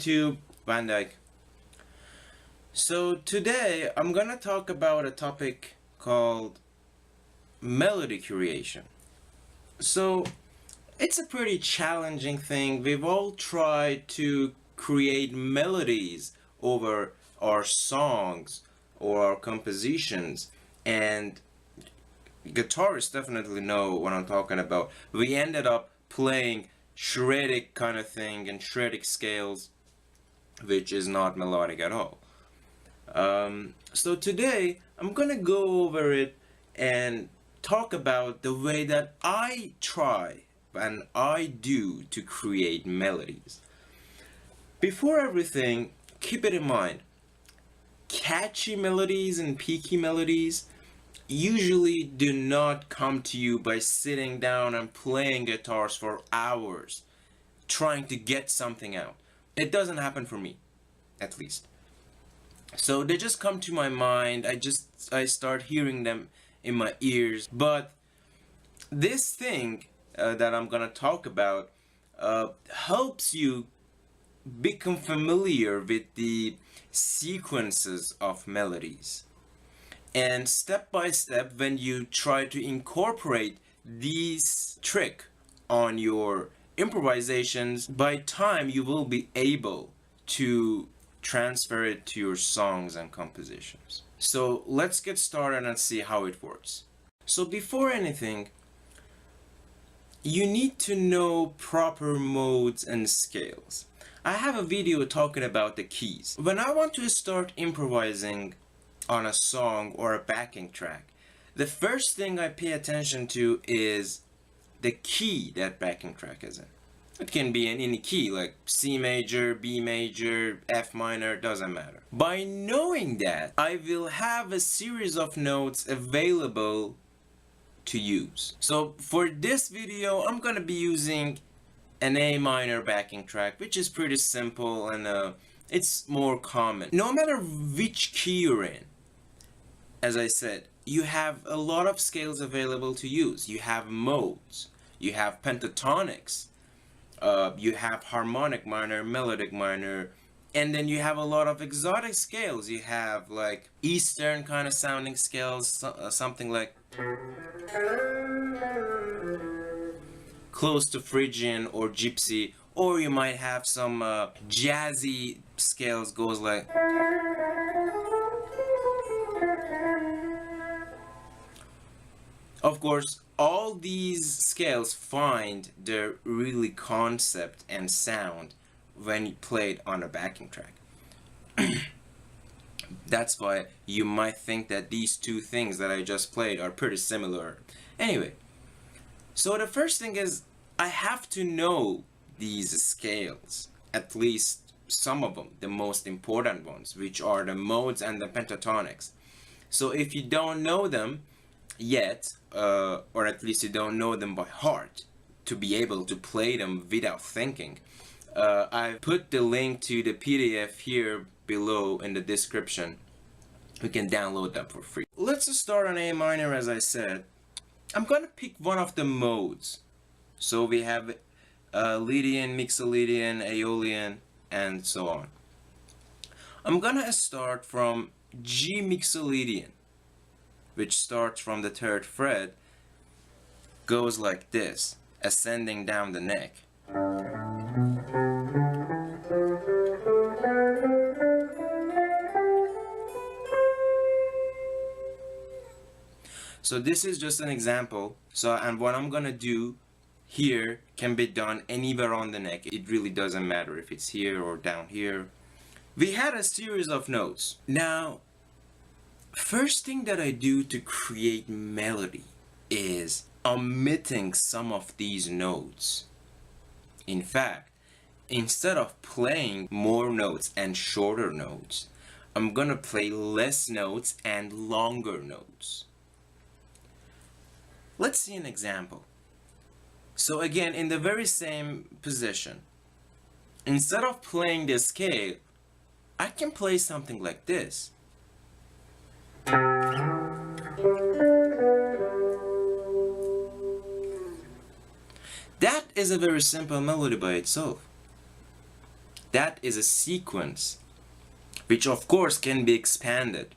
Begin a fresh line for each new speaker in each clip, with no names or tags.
YouTube, Van Dyke. So today I'm gonna talk about a topic called melody creation. So it's a pretty challenging thing. We've all tried to create melodies over our songs or our compositions, and guitarists definitely know what I'm talking about. We ended up playing shredded kind of thing and shredded scales, which is not melodic at all. So today I'm gonna go over it and talk about the way that I try and I do to create melodies. Before everything, keep it in mind, catchy melodies and peaky melodies usually do not come to you by sitting down and playing guitars for hours trying to get something out. It doesn't happen for me, at least. So they just come to my mind. I start hearing them in my ears. But this thing that I'm gonna talk about helps you become familiar with the sequences of melodies. And step by step, when you try to incorporate these trick on your improvisations, by time you will be able to transfer it to your songs and compositions. So let's get started and see how it works. So before anything, you need to know proper modes and scales. I have a video talking about the keys. When I want to start improvising on a song or a backing track, the first thing I pay attention to is the key that backing track is in. It can be in any key, like C major, B major, F minor, doesn't matter. By knowing that, I will have a series of notes available to use. So for this video, I'm gonna be using an A minor backing track, which is pretty simple and it's more common. No matter which key you're in, as I said, you have a lot of scales available to use. You have modes, you have pentatonics, you have harmonic minor, melodic minor, and then you have a lot of exotic scales. You have like Eastern kind of sounding scales, something like close to Phrygian or Gypsy, or you might have some jazzy scales, goes like. Of course, all these scales find their really concept and sound when you play it on a backing track. That's why you might think that these two things that I just played are pretty similar. Anyway, so the first thing is I have to know these scales, at least some of them, the most important ones, which are the modes and the pentatonics. So if you don't know them yet, or at least you don't know them by heart, to be able to play them without thinking, I put the link to the PDF here below in the description. You can download them for free. Let's just start on A minor. As I said, I'm gonna pick one of the modes. So we have Lydian, Mixolydian, Aeolian, and so on. I'm gonna start from G Mixolydian, which starts from the 3rd fret, goes like this, ascending down the neck. So this is just an example. And what I'm gonna do here can be done anywhere on the neck. It really doesn't matter if it's here or down here. We had a series of notes. Now, first thing that I do to create melody is omitting some of these notes. In fact, instead of playing more notes and shorter notes, I'm gonna play less notes and longer notes. Let's see an example. So again, in the very same position, instead of playing the scale, I can play something like this. That is a very simple melody by itself. that is a sequence, which of course can be expanded.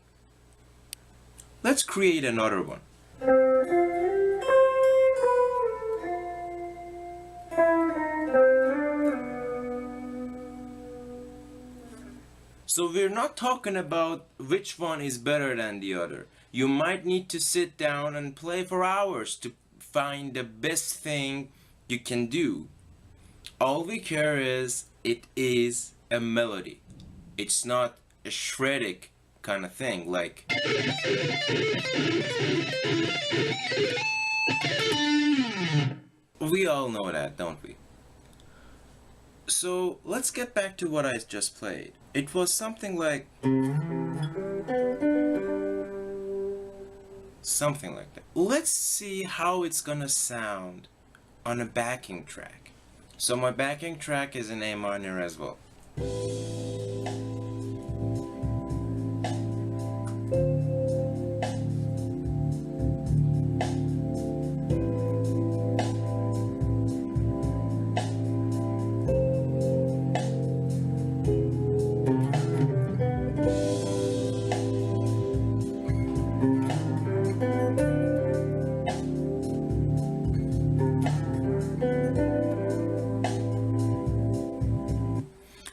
Let's create another one. So we're not talking about which one is better than the other. You might need to sit down and play for hours to find the best thing you can do. All we care is it is a melody. It's not a shredding kind of thing like we all know that, don't we? So let's get back to what I just played. It was something like that. Let's see how it's gonna sound on a backing track. So my backing track is in A minor as well.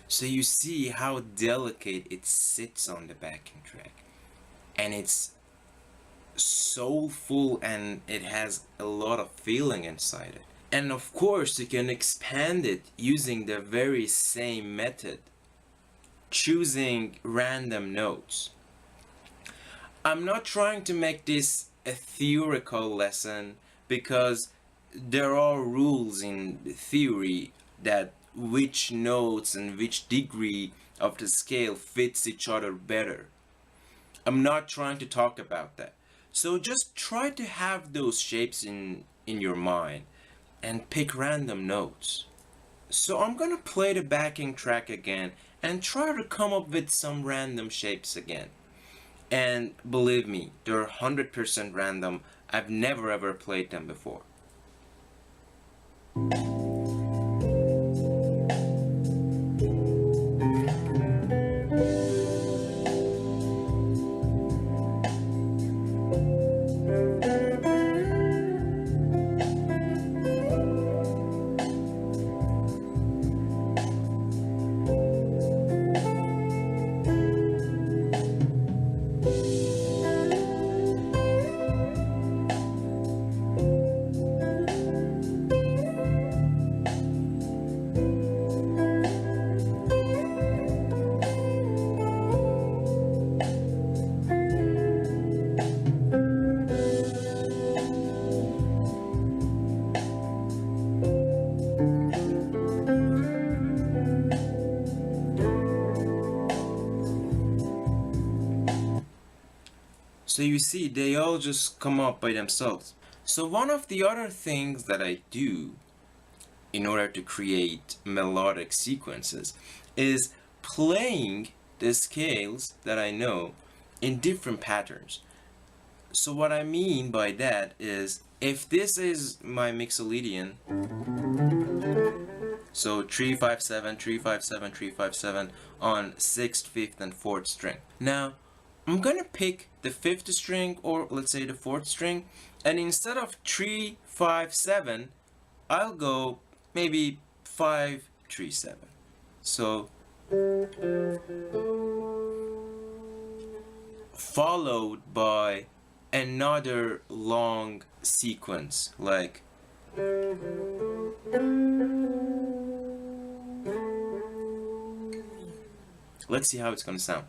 So you see how delicate it sits on the backing track, and it's soulful and it has a lot of feeling inside it. And of course you can expand it using the very same method, choosing random notes. I'm not trying to make this a theoretical lesson because there are rules in theory that which notes and which degree of the scale fits each other better. I'm not trying to talk about that. So just try to have those shapes in your mind and pick random notes. So I'm gonna play the backing track again and try to come up with some random shapes again. And believe me, they're 100% random. I've never ever played them before. So you see, they all just come up by themselves. So one of the other things that I do in order to create melodic sequences is playing the scales that I know in different patterns. So what I mean by that is, if this is my Mixolydian, so 3-5-7, 3-5-7, 3-5-7 on 6th, 5th, and 4th string. Now, I'm gonna pick the 5th string, or let's say the 4th string, and instead of 3-5-7, I'll go maybe 5-3-7. So, followed by another long sequence, like let's see how it's gonna sound.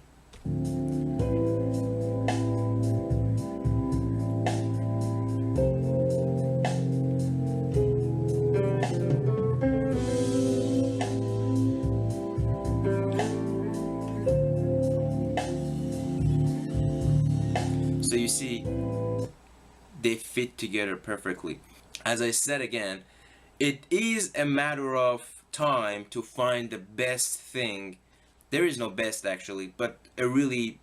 So you see, they fit together perfectly. As I said again, it is a matter of time to find the best thing. There is no best actually, but a really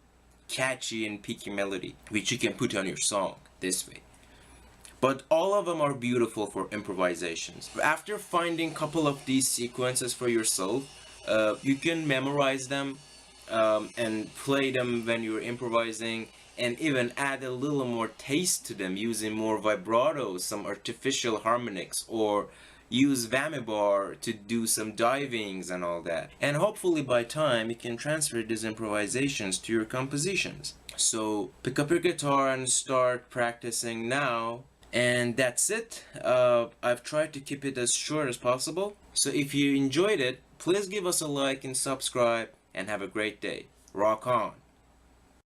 catchy and peaky melody which you can put on your song this way. But all of them are beautiful for improvisations. After finding a couple of these sequences for yourself, You can memorize them and play them when you're improvising, and even add a little more taste to them using more vibrato, some artificial harmonics, or use whammy bar to do some divings and all that. And hopefully by time you can transfer these improvisations to your compositions. So pick up your guitar and start practicing now. And that's it. I've tried to keep it as short as possible. So if you enjoyed it, please give us a like and subscribe, and have a great day. Rock on!